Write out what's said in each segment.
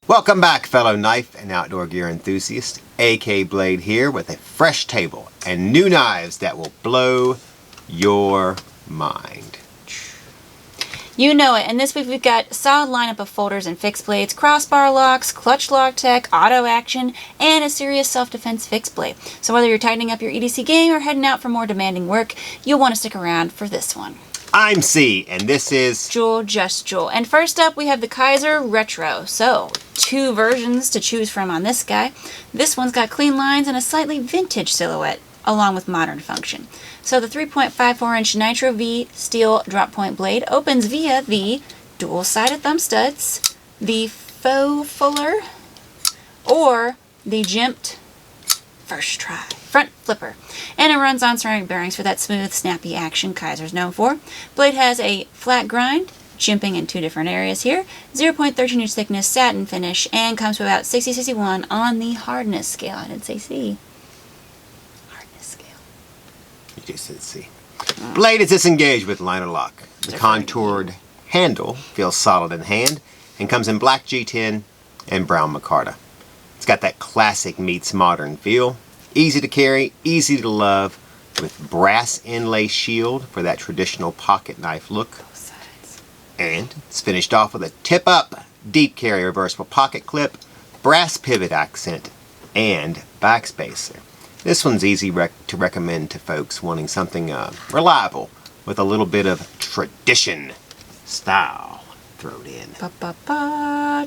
Welcome back, fellow knife and outdoor gear enthusiasts. AK Blade here with a fresh table and new knives that will blow your mind. You know it, and this week we've got a solid lineup of folders and fixed blades, crossbar locks, clutch lock tech, auto action, and a serious self-defense fixed blade. So whether you're tightening up your EDC game or heading out for more demanding work, you'll want to stick around for this one. I'm Cee, and this is Cee Just Jul. And first up, we have the Kizer Retro. So, two versions to choose from on this guy. This one's got clean lines and a slightly vintage silhouette, along with modern function. So the 3.54-inch Nitro-V steel drop point blade opens via the dual-sided thumb studs, the faux fuller, or the jimped first try front flipper, and it runs on ceramic bearings for that smooth, snappy action Kizer's known for. Blade has a flat grind, jimping in two different areas here, 0.13-inch thickness satin finish, and comes to about 60-61 on the hardness scale. I didn't say C. Hardness scale. You just said C. Blade is disengaged with liner lock. The contoured handle feels solid in hand and comes in black G10 and brown micarta. It's got that classic meets modern feel. Easy to carry, easy to love, with brass inlay shield for that traditional pocket knife look. Both sides. And it's finished off with a tip-up, deep carry reversible pocket clip, brass pivot accent, and backspacer. This one's easy to recommend to folks wanting something reliable with a little bit of tradition style thrown in.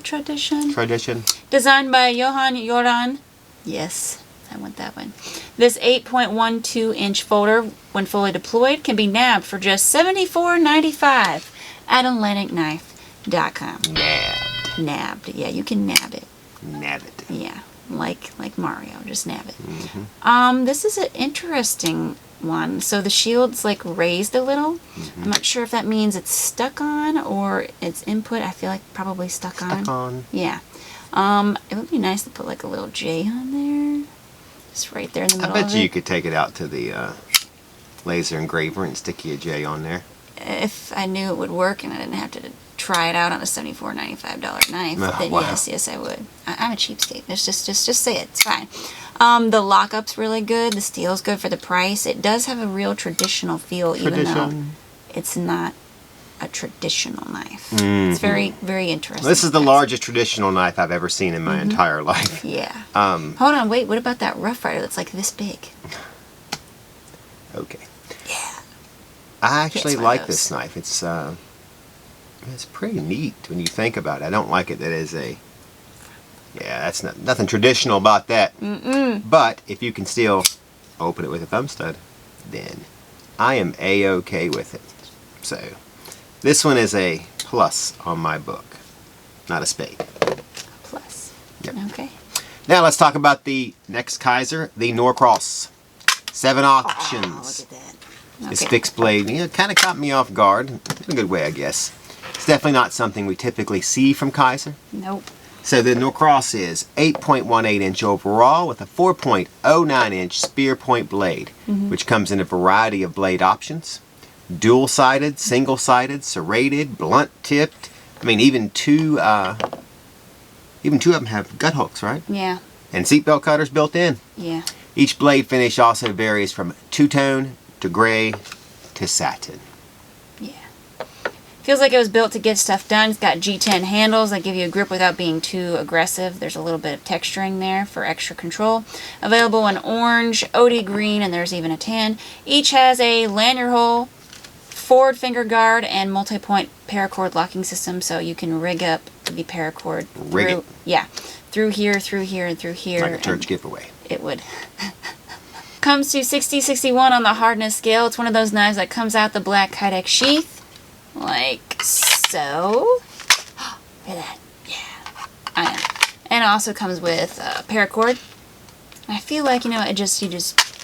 Tradition. Tradition. Designed by Johan Jordaan. Yes, I want that one. This 8.12-inch folder, when fully deployed, can be nabbed for just $74.95 at AtlanticKnife.com. Nabbed. Nabbed. Yeah, you can nab it. Nab it. Yeah, like Mario, just nab it. Mm-hmm. This is an interesting one. So the shield's like raised a little. Mm-hmm. I'm not sure if that means it's stuck on or it's input. I feel like probably stuck on. Stuck on. Yeah. It would be nice to put like a little J on there. Just right there in the middle of it. I bet you could take it out to the laser engraver and stick you a J on there. If I knew it would work and I didn't have to try it out on a $74.95 knife, then wow. yes, I would. I'm a cheapskate. Just say it. It's fine. The lockup's really good. The steel's good for the price. It does have a real traditional feel, even though it's not a traditional knife. Mm-hmm. It's very, very interesting. This is the largest traditional knife I've ever seen in my entire life. Yeah. Hold on, wait. What about that Rough Rider that's like this big? Okay. Yeah. I actually like this knife. It's pretty neat when you think about it. I don't like it that is a... Yeah, that's nothing traditional about that. But if you can still open it with a thumb stud, then I am A-OK with it. So, this one is a plus on my book, not a spade. Plus. Yep. Okay. Now let's talk about the next Kizer, the Norcross. 7 options. Oh, look at that. Okay. This fixed blade, kind of caught me off guard, in a good way, I guess. It's definitely not something we typically see from Kizer. Nope. So the Norcross is 8.18-inch overall with a 4.09-inch spear point blade, which comes in a variety of blade options. Dual-sided, single-sided, serrated, blunt-tipped. I mean, even two of them have gut hooks, right? Yeah. And seatbelt cutters built in. Yeah. Each blade finish also varies from two-tone to gray to satin. Yeah. Feels like it was built to get stuff done. It's got G10 handles that give you a grip without being too aggressive. There's a little bit of texturing there for extra control. Available in orange, OD green, and there's even a tan. Each has a lanyard hole, forward finger guard, and multi-point paracord locking system, so you can rig up the paracord through, through here, and through here. Like a church giveaway. It would. Comes to 60-61 on the hardness scale. It's one of those knives that comes out the black Kydex sheath. Like so. Look at that. Yeah. I know. And it also comes with paracord. I feel like, you just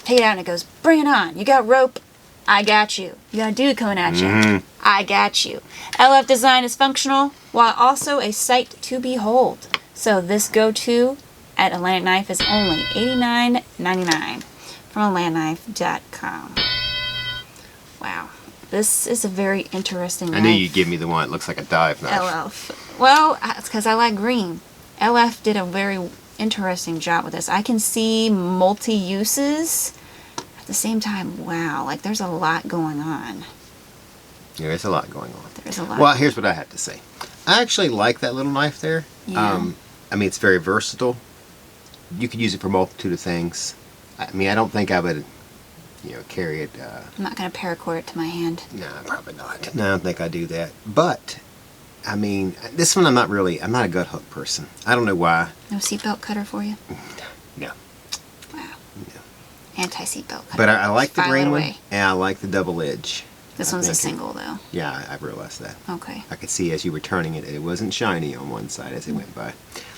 take it out and it goes, bring it on. You got rope, I got you. You got a dude coming at you, I got you. LF design is functional, while also a sight to behold. So this go-to at Atlantic Knife is only $89.99 from AtlanticKnife.com. Wow. This is a very interesting knife. I knew you'd give me the one that looks like a dive knife. LF. Well, it's because I like green. LF did a very interesting job with this. I can see multi-uses. At the same time, wow, like there's a lot going on. There is a lot going on. There's a lot. Well, here's what I have to say. I actually like that little knife there. Yeah. I mean, it's very versatile. You could use it for a multitude of things. I mean, I don't think I would, carry it. I'm not going to paracord it to my hand. No, probably not. No, I don't think I do that. But, I mean, this one I'm not a gut hook person. I don't know why. No seatbelt cutter for you? No. Wow. No. Anti-seatbelt cutter. But I like the File it green one, away. and I like the double edge. This one's a single, though. Yeah, I realized that. Okay. I could see as you were turning it, it wasn't shiny on one side as it went by.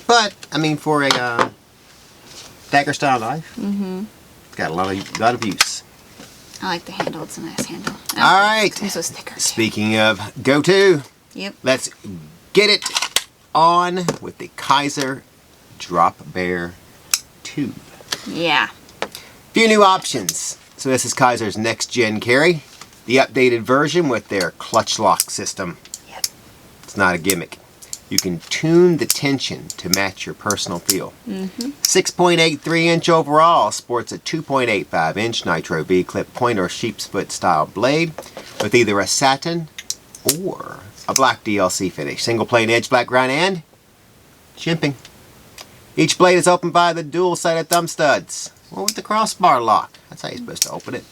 But, I mean, for a dagger style knife, it's got a lot of use. I like the handle. It's a nice handle. Oh, All right. Comes with stickers. Speaking of go-to, Yep. let's get it on with the Kizer Drop Bear tube. Yeah. Few new options. So this is Kizer's next gen carry, the updated version with their clutch lock system. Yep. It's not a gimmick. You can tune the tension to match your personal feel. 6.83-inch overall, sports a 2.85-inch Nitro-V clip point or sheep's foot style blade with either a satin or a black DLC finish. Single plane edge black grind and chimping. Each blade is opened by the dual-sided thumb studs or with the crossbar lock. That's how you're supposed to open it.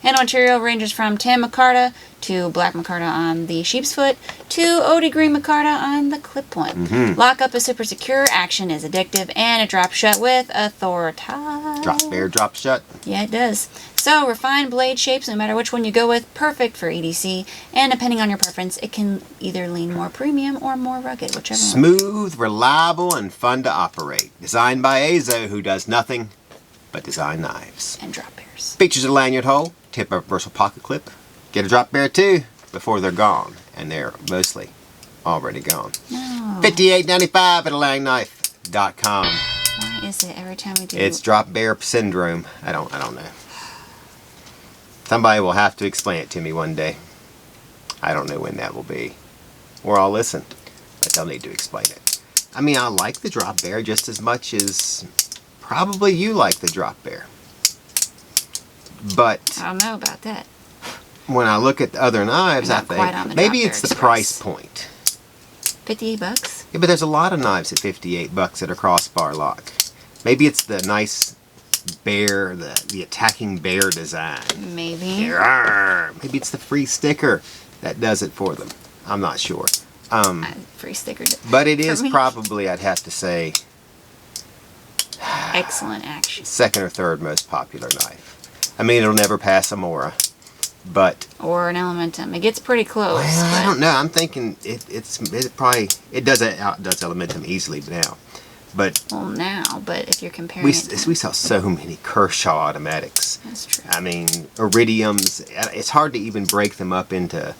Handle material ranges from tan micarta to black micarta on the sheep's foot to OD green micarta on the clip point. Lockup is super secure, action is addictive, and it drops shut with authority. Drop Bear drops shut. Yeah, it does. So, refined blade shapes, no matter which one you go with, perfect for EDC, and depending on your preference, it can either lean more premium or more rugged, whichever one. Smooth, reliable, and fun to operate. Designed by Azo, who does nothing but design knives. And drop bears. Features a lanyard hole, tip of versatile pocket clip. Get a drop bear too before they're gone, and they're mostly already gone. No. $58.95 at alangknife.com. Why is it every time we do... It's drop bear syndrome. I don't know. Somebody will have to explain it to me one day. I don't know when that will be. Or I'll listen, but they'll need to explain it. I mean, I like the drop bear just as much as probably you like the drop bear. But I don't know about that. when I look at the other knives, I Not quite on think the maybe Drop it's Bear the price point. $58? Yeah, but there's a lot of knives at $58 that are crossbar lock. Maybe it's the nice bear, the attacking bear design. Maybe. Maybe it's the free sticker that does it for them. I'm not sure. Free sticker. But it is for me. probably, I'd have to say, Excellent action. second or third most popular knife. I mean, it'll never pass a Mora, but Or an Elementum. It gets pretty close. well, I but- don't know. I'm thinking it does outdoes Elementum easily now, but Well, now, but if you're comparing we it to... we saw so many Kershaw automatics. That's true. I mean, Iridiums. It's hard to even break them up into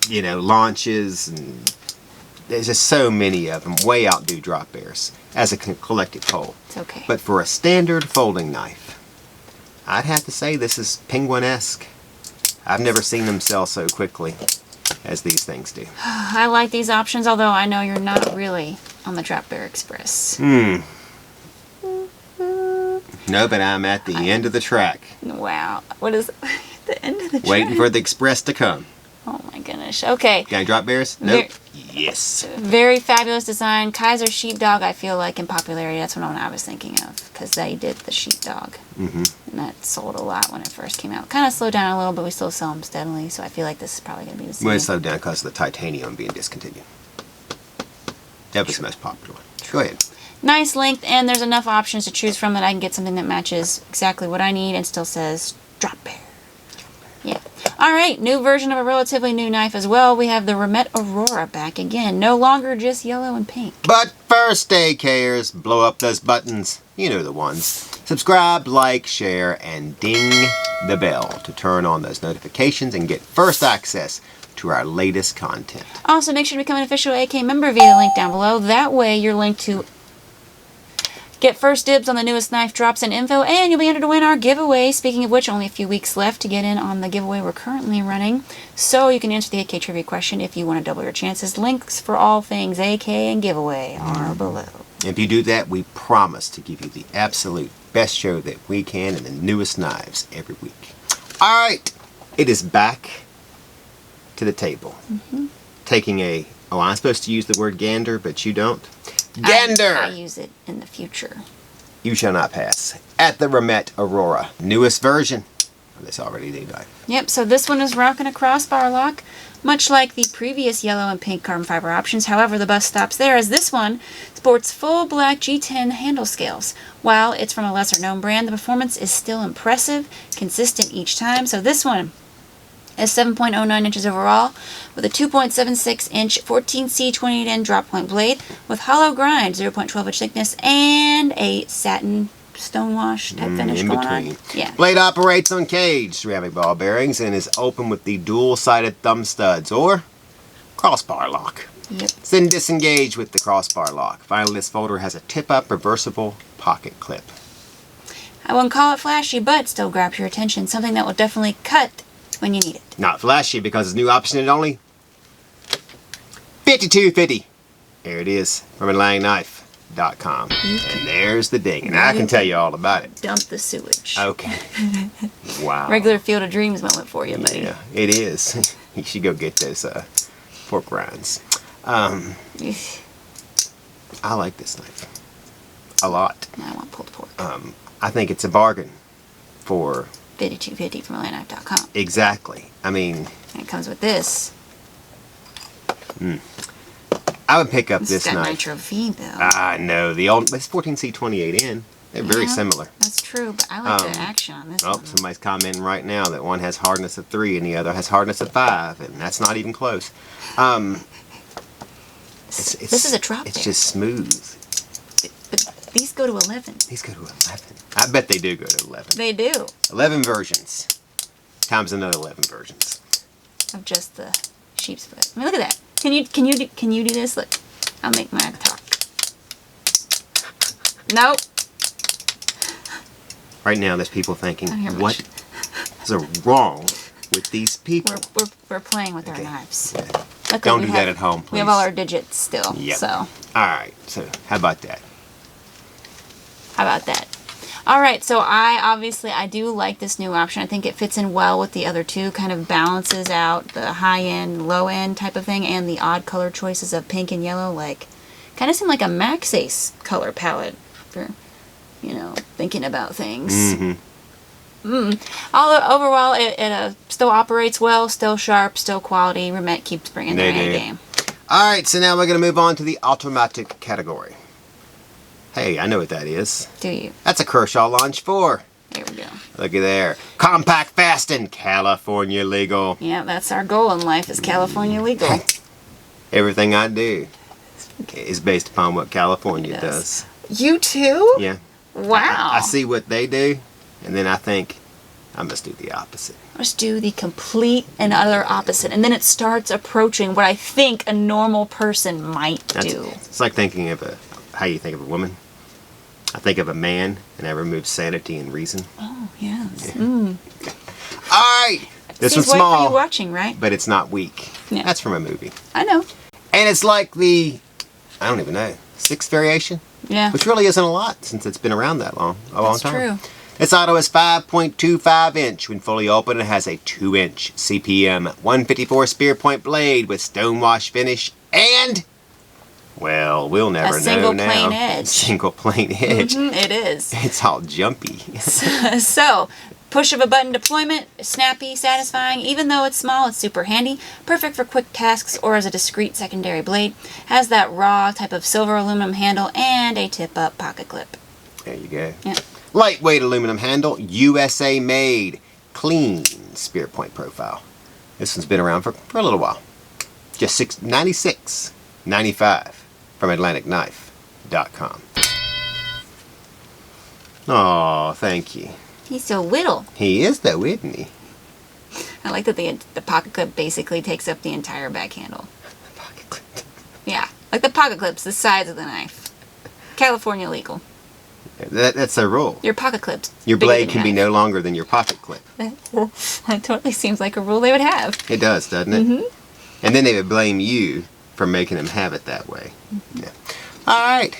launches, and there's just so many of them. Way outdo drop bears as a collective whole. It's okay. But for a standard folding knife, I'd have to say this is penguin-esque. I've never seen them sell so quickly as these things do. I like these options, although I know you're not really on the Drop Bear Express. No, but I'm at the end of the track, Wow. What is the end of the track? waiting for the Express to come. Oh my goodness. Okay. Got any drop bears? Nope. Yes. Very fabulous design. Kizer Sheepdog, I feel like in popularity, that's what I was thinking of. Because they did the Sheepdog. And that sold a lot when it first came out. Kind of slowed down a little, but we still sell them steadily. So I feel like this is probably going to be the same. Well, it slowed down because of the titanium being discontinued. That was the most popular one. Go ahead. Nice length, and there's enough options to choose from that I can get something that matches exactly what I need and still says Drop Bear. Yeah. Alright, new version of a relatively new knife as well. We have the Remette Aurora back again. No longer just yellow and pink. But first, AKers, blow up those buttons. You know the ones. Subscribe, like, share, and ding the bell to turn on those notifications and get first access to our latest content. Also, make sure to become an official AK member via the link down below. That way, you're linked to Get first dibs on the newest knife drops and info, and you'll be entered to win our giveaway. Speaking of which, only a few weeks left to get in on the giveaway we're currently running. So you can answer the AK trivia question if you want to double your chances. Links for all things AK and giveaway are below. If you do that, we promise to give you the absolute best show that we can and the newest knives every week. All right, it is back to the table. Taking a, oh, I'm supposed to use the word gander, but you don't. Gander! I use it in the future. You shall not pass. At the Remette Aurora, newest version of this already new knife. Yep, so this one is rocking a crossbar lock, much like the previous yellow and pink carbon fiber options. However, the bus stops there, as this one sports full black G10 handle scales. While it's from a lesser known brand, the performance is still impressive, consistent each time. So this one is 7.09 inches overall with a 2.76 inch 14C 28N drop point blade with hollow grind, 0.12 inch thickness, and a satin stonewash type finish going on. Yeah. Blade operates on caged ceramic ball bearings and is open with the dual-sided thumb studs or crossbar lock. Yep. It's then disengaged with the crossbar lock. Finally, this folder has a tip-up reversible pocket clip. I wouldn't call it flashy, but still grabs your attention. Something that will definitely cut when you need it. Not flashy because it's new option at only $52.50. There it is from AtlanticKnife.com. And there's the ding. And I can tell you all about it. Dump the sewage. Okay. Wow. Regular Field of Dreams moment for you, buddy. Yeah, it is. You should go get those pork rinds. I like this knife a lot. I want pulled pork. I think it's a bargain for $52.50 from AtlanticKnife.com. exactly. I mean, And it comes with this. I would pick up This this has got knife. Nitro-V though. I know the old. It's 14C28N. They're very Yeah, similar. That's true, but I like the action on this Oh, one. somebody's commenting right now that one has hardness of 3 and the other has hardness of 5, and that's not even close. This is a drop It's bear. just smooth. But these go to 11. These go to 11. I bet they do go to 11. They do. 11 versions. Times another 11 versions. Of just the sheep's foot. I mean, look at that. Can you do this? Look, I'll make my talk. Nope. Right now, there's people thinking, I hear what is wrong with these people? We're playing with our Okay. knives. Yeah. Luckily, Don't we do have- that at home, please. We have all our digits still. Yep. So All right. So, how about that? how about that? All right. So I do like this new option. I think it fits in well with the other two. Kind of balances out the high end, low end type of thing, and the odd color choices of pink and yellow. Like, kind of seem like a Max Ace color palette for, thinking about things. Overall, it still operates well, still sharp, still quality. Remette keeps bringing their They A do. game. All right. So, now we're going to move on to the automatic category. Hey, I know what that is. Do you? That's a Kershaw Launch 4. There we go. Look at there. Compact, fast, and California legal. Yeah, that's our goal in life, is California legal. Everything I do is based upon what California It does. does. You too? Yeah. Wow. I see what they do, and then I think I must do the opposite. Let's do the complete and utter opposite. And then it starts approaching what I think a normal person might do. It's like thinking of how you think of a woman. I think of a man, and I remove sanity and reason. Oh, yes. Yeah. All right. This Seems one's white for you small, watching, right? but it's not weak. Yeah. That's from a movie. I know. And it's like the, I don't even know, 6th variation? Yeah. Which really isn't a lot since it's been around that long. A long That's time. true. This auto is 5.25 inch. When fully open, it has a 2 inch CPM 154 spear point blade with stonewash finish and, well, we'll never know single now. plain edge. Single plain edge. It is. It's all jumpy. So, push of a button deployment, snappy, satisfying. Even though it's small, it's super handy. Perfect for quick tasks or as a discreet secondary blade. Has that raw type of silver aluminum handle and a tip-up pocket clip. There you go. Yeah. Lightweight aluminum handle, USA made, clean spear point profile. This one's been around for a little while. Just $96.95 from AtlanticKnife.com. Oh, thank you. He's so whittle. He is though, isn't he? I like that the pocket clip basically takes up the entire back handle. Pocket clip. Yeah, like the pocket clips, the sides of the knife. California legal. That's their rule. Your pocket clips. Your bigger blade than can be your no longer than your pocket clip. knife. That totally seems like a rule they would have. It does, doesn't it? Mm-hmm. And then they would blame you for making them have it that way. Mm-hmm. Yeah. All right.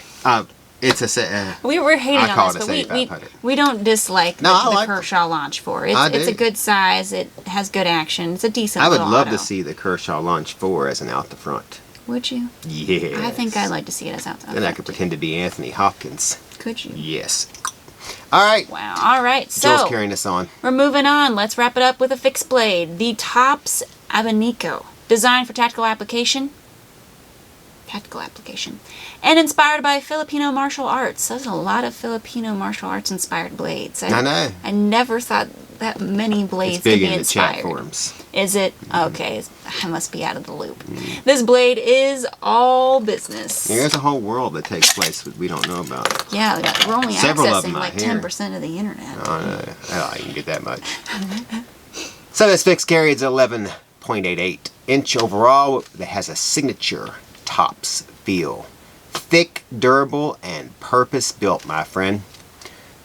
It's a. We were hating I on this, but we don't dislike the like Kershaw Launch 4. It's a good size. It has good action. It's a decent. I would little love auto. to see the Kershaw Launch 4 as an out the front. Would you? Yes. I think I'd like to see it as out the front. Then I could pretend to be Anthony Hopkins. Could you? Yes. All right. Wow. All right. So Jul's carrying us on. we're moving on. Let's wrap it up with a fixed blade. The Tops Abaniko, designed for tactical application. And inspired by Filipino martial arts. There's a lot of Filipino martial arts inspired blades. I know. I never thought that many blades It's big could be in the inspired. chat forums. Is it? Okay. I must be out of the loop. This blade is all business. There's a whole world that takes place that we don't know about. Yeah, we're only Several of accessing them like out here. 10% of the internet. Oh, no. Oh, I can get that much. So this fixed carry is 11.88 inch overall that has a signature Tops feel. Thick, durable, and purpose-built, my friend.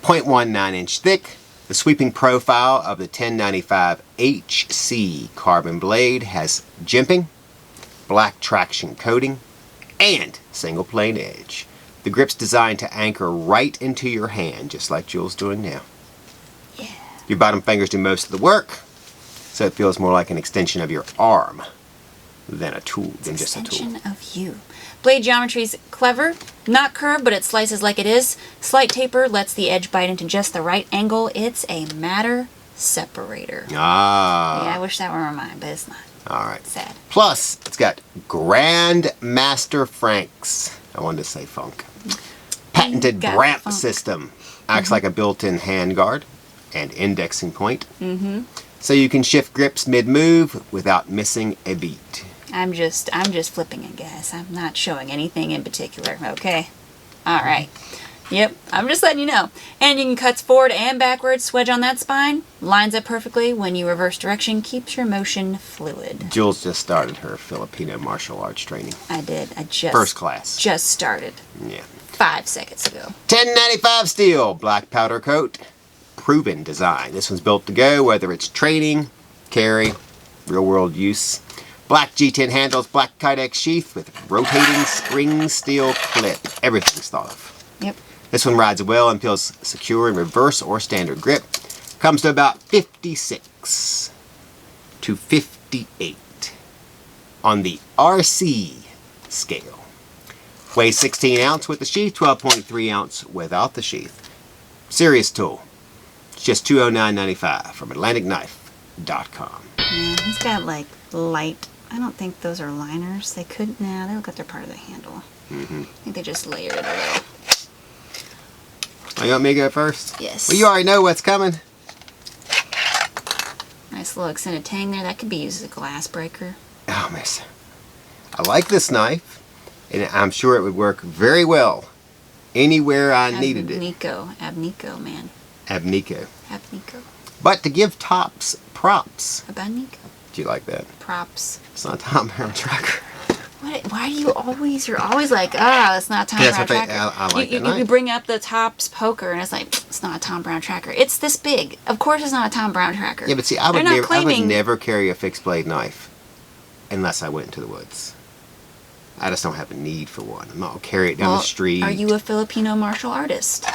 0.19 inch thick. The sweeping profile of the 1095 HC carbon blade has jimping, black traction coating, and single plane edge. The grip's designed to anchor right into your hand, just like Jul's doing now. Yeah. Your bottom fingers do most of the work, so it feels more like an extension of your arm than just a tool. Extension of you. Blade geometry's clever, not curved, but it slices like it is. Slight taper lets the edge bite into just the right angle. It's a matter separator. Ah. Yeah, I wish that were mine, but it's not. All right. Sad. Plus, it's got Grandmaster Franks. I wanted to say funk. Patented Got bramp funk. system. Acts like a built-in hand guard and indexing point. So you can shift grips mid-move without missing a beat. I'm just flipping it, guys. I'm not showing anything in particular, okay? All right. Yep, I'm just letting you know. And you can cut forward and backwards, swedge on that spine. Lines up perfectly when you reverse direction, keeps your motion fluid. Jul's just started her Filipino martial arts training. I did. I just... First class. Just started. Yeah. 5 seconds ago. 1095 steel, black powder coat, proven design. This one's built to go, whether it's training, carry, real world use. Black G10 handles, black Kydex sheath with rotating spring steel clip. Everything's thought of. Yep. This one rides well and feels secure in reverse or standard grip. Comes to about 56 to 58 on the RC scale. Weighs 16 ounce with the sheath, 12.3 ounce without the sheath. Serious tool. It's just $209.95 from AtlanticKnife.com. Yeah, he's got like light. I don't think those are liners. They could. Nah, they look like they're part of the handle. I think they just layered it a little. Oh, you want me to go first? Yes. Well, you already know what's coming. Nice little extended tang there. That could be used as a glass breaker. Oh, miss. I like this knife, and I'm sure it would work very well anywhere I needed it. Abaniko, man. Abaniko. Abaniko. But to give Tops props. Abaniko. Do you like that? Props. It's not a Tom Brown tracker. What? Why do you always? You're always like, it's not a Tom Brown tracker. I like that you knife. bring up the Tops poker, and it's like, it's not a Tom Brown tracker. It's this big. Of course, it's not a Tom Brown tracker. Yeah, but see, I would They're not claiming... never carry a fixed blade knife unless I went into the woods. I just don't have a need for one. I'm not going to carry it down the street. Are you a Filipino martial artist?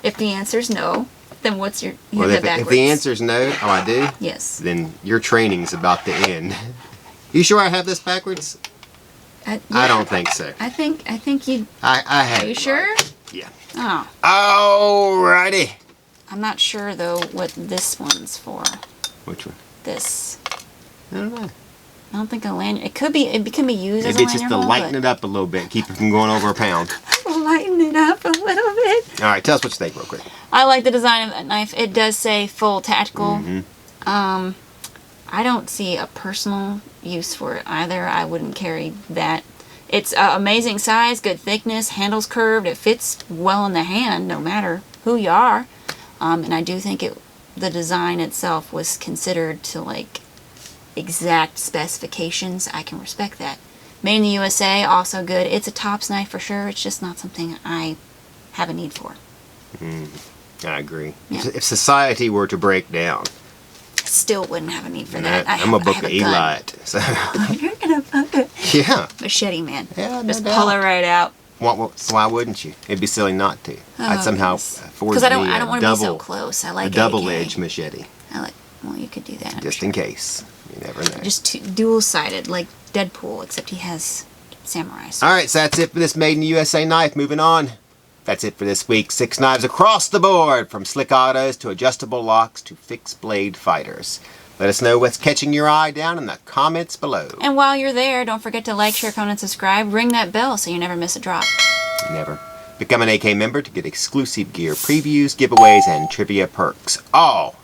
If the answer is no, then what's your... If the answer is no, I do? Yes. Then your training's about to end. You sure I have this backwards? Yeah. I don't think so. I think you... I have. Are you sure? Right. Yeah. Oh. Alrighty. I'm not sure, though, what this one's for. Which one? This. I don't know. I don't think a lanyard... It can be used as a lanyard. Maybe it's just to lighten it up a little bit. Keep it from going over a pound. Lighten it up a little bit. Alright, tell us what you think real quick. I like the design of that knife. It does say full tactical. I don't see a personal use for it either. I wouldn't carry that. It's amazing size, good thickness, handle's curved. It fits well in the hand no matter who you are. And I do think the design itself was considered to like exact specifications. I can respect that. Made in the USA, also good. It's a Tops knife for sure. It's just not something I have a need for. I agree. Yeah. If society were to break down, I still wouldn't have a need for that. I'm a book of gun. Eli. So. You're gonna fuck it. Yeah. Machete, man. Yeah, no Just doubt. pull it right out. Why wouldn't you? It'd be silly not to. I'd somehow afford Because me I don't want to be so double, close. I a like double-edged AK. machete, I like. Well, you could do that. just in case. You never know. Just dual-sided, like Deadpool, except he has samurai. All right, so that's it for this Made in the USA knife. Moving on. That's it for this week. 6 knives across the board, from slick autos to adjustable locks to fixed blade fighters. Let us know what's catching your eye down in the comments below. And while you're there, don't forget to like, share, comment, and subscribe. Ring that bell so you never miss a drop. Never. Become an AK member to get exclusive gear previews, giveaways, and trivia perks. All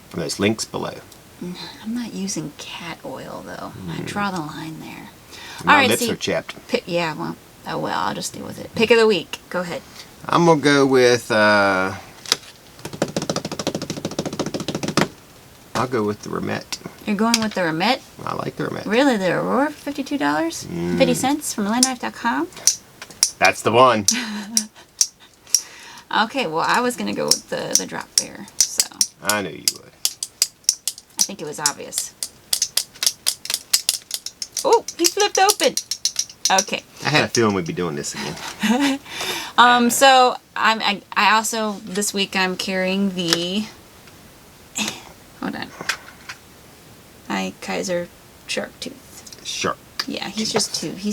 from those links below. I'm not using cat oil, though. I draw the line there. My lips are chapped. Yeah, well, oh well, I'll just deal with it. Pick of the week. Go ahead. I'm going to go with, I'll go with the Remette. You're going with the Remette? I like the Remette. Really? The Aurora for $52? 50 cents from landknife.com? That's the one. Okay, well, I was going to go with the Drop Bear, so I knew you would. I think it was obvious. Oh, he flipped open. Okay. I had a feeling we'd be doing this again. So I also, this week I'm carrying the, hold on, Kizer Shark Tooth. Sure. Yeah, he's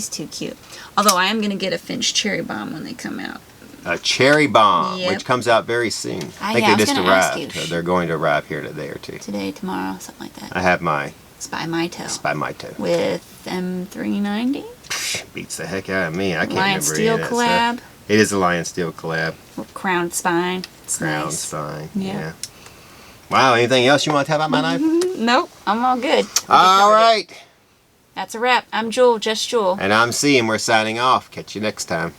too cute. Although I am going to get a Finch Cherry Bomb when they come out. A cherry bomb, Yep. which comes out very soon. I think yeah, I they was just gonna ask arrived. you. So they're going to arrive here today or two. Today, tomorrow, something like that. I have my Spy Mito. Spy Mito. With M390. Beats the heck out of me. I can't Lion remember Steel any of that collab. stuff. It is a Lion Steel collab. Crown Spine. It's Crown nice. spine. Yeah. Yeah. Wow. Anything else you want to tell about my knife? Nope, I'm all good. All right. That's a wrap. I'm Jul, Just Jul. And I'm Cee, and we're signing off. Catch you next time.